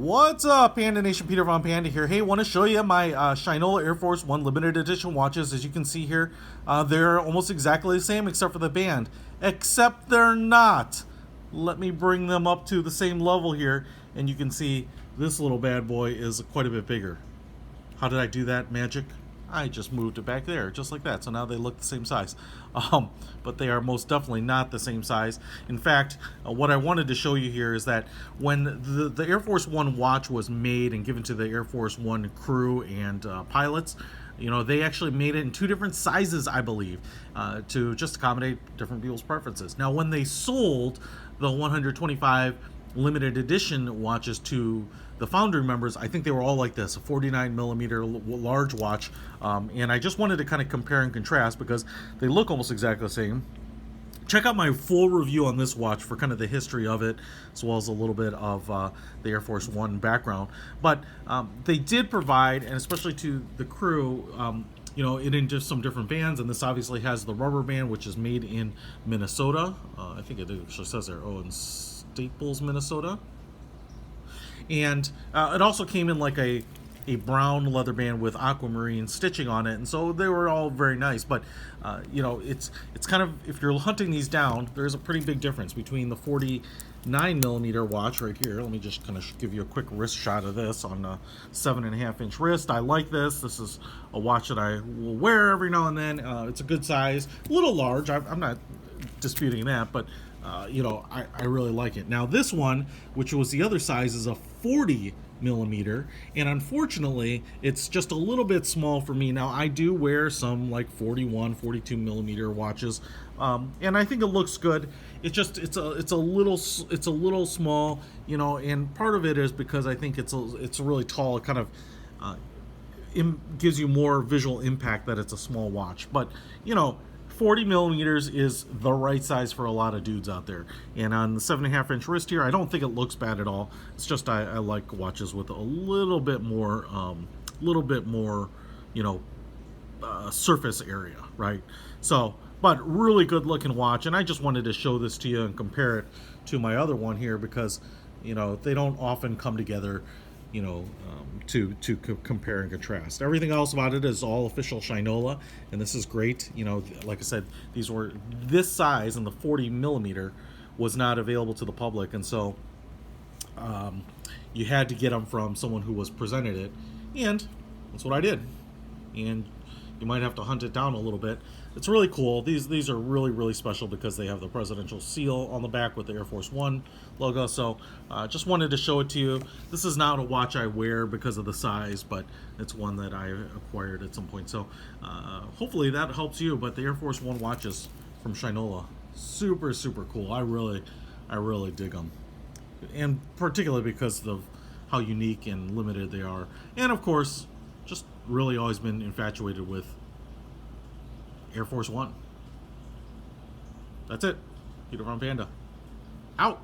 What's up, Panda Nation? Peter von Panda here. Hey, want to show you my Shinola Air Force One limited edition watches. As you can see here, they're almost exactly the same except for the band. Except they're not. Let me bring them up to the same level here, and you can see this little bad boy is quite a bit bigger. How did I do that magic? I just moved it back there, just like that. So now they look the same size. But they are most definitely not the same size. In fact, what I wanted to show you here is that when the Air Force One watch was made and given to the Air Force One crew and pilots, you know, they actually made it in two different sizes, I believe, to just accommodate different people's preferences. Now, when they sold the 125 limited edition watches to the foundry members, I think they were all like this, a 49 millimeter large watch, and I just wanted to kind of compare and contrast because they look almost exactly the same. Check out my full review on this watch for kind of the history of it, as well as a little bit of the Air Force One background. But they did provide, and especially to the crew, you know, it in just some different bands, and this obviously has the rubber band, which is made in Minnesota. I think it actually says there, in Staples, Minnesota. And it also came in like a brown leather band with aquamarine stitching on it, and so they were all very nice. But you know, it's kind of, if you're hunting these down, there's a pretty big difference between the 49 millimeter watch right here. Let me just kind of give you a quick wrist shot of this on a 7.5 inch wrist. I like this. This is a watch that I will wear every now and then. It's a good size, a little large. I'm not disputing that, but you know, I really like it. Now this one, which was the other size, is a 40 millimeter, and unfortunately it's just a little bit small for me. Now I do wear some like 41, 42 millimeter watches, and I think it looks good. It's just it's a little small, you know, and part of it is because I think it's really tall. It kind of gives you more visual impact that it's a small watch, but you know, 40 millimeters is the right size for a lot of dudes out there. And on the 7.5 inch wrist here, I don't think it looks bad at all. It's just I like watches with a little bit more, you know, surface area, right? So, but really good looking watch, and I just wanted to show this to you and compare it to my other one here because, you know, they don't often come together, you know, to compare and contrast. Everything else about it is all official Shinola, and this is great. You know, like I said, these were this size, and the 40 millimeter was not available to the public, and so you had to get them from someone who was presented it, and that's what I did. And you might have to hunt it down a little bit. It's really cool. These are really special because they have the presidential seal on the back with the Air Force One logo. So just wanted to show it to you. This is not a watch I wear because of the size, but it's one that I acquired at some point. So hopefully that helps you. But the Air Force One watches from Shinola, super cool. I really dig them, and particularly because of how unique and limited they are. And of course, just really always been infatuated with Air Force One. That's it. Peter von Panda. Out.